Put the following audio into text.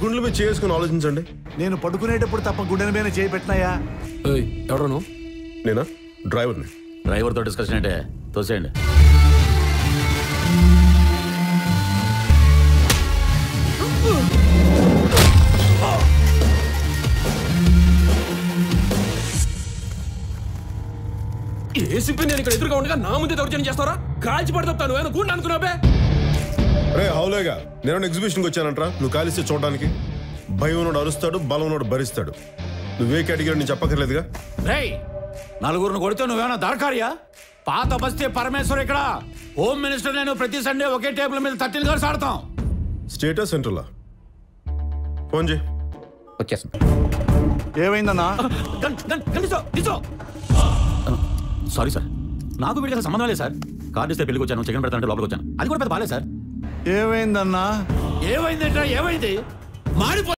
గుండెల మీద చేసుకుని ఆలోచించండి. నేను పడుకునేటప్పుడు తప్ప గుండెల మీద చేయి పెట్టినాయా? ఎవడను? నేనా? డ్రైవర్ని. డ్రైవర్తో డిస్కషన్ అంటే తోసేయండి. ఏసీపీ నేను ఇక్కడ ఎదురుగా ఉండగా నా ముందే దౌర్జన్యం చేస్తారా? కాల్చి పడతాను నువ్వు గుండె అనుకున్నావే. రే హౌలేగా, నేను ఎగ్జిబిషన్కి వచ్చానంట్రా. నువ్వు కాలిస్తే చూడడానికి. భయం ఉన్నోడు అరుస్తాడు, బలం ఉన్నోడు భరిస్తాడు. నువ్వే కేటగిరీ నేను చెప్పక్కర్లేదుగా. రేయ్, నలుగురిని కొడితే నువ్వేమన్నా దాడకారియా? పాత బస్తీ పరమేశ్వర్ ఇక్కడ. హోమ్ మినిస్టర్ నేను ప్రతి సండే ఒకే టేబుల్ మీద 13 గంటలు ఆడతాం. స్టేటస్ సెంట్రలా? ఫోన్ చేయి. వచ్చేస్తాను. ఏమైందన్నా? సారీ సార్, నాకు వీడికి అసలు సంబంధం లేదు సార్. కార్డు ఇస్తే పెళ్ళికి వచ్చాను, చికెన్ పెడతానంటే లోపలికి వచ్చాను. అది కూడా పెద్ద బాలేదు సార్. ఏమైందన్నా? ఏమైంది మాడిపో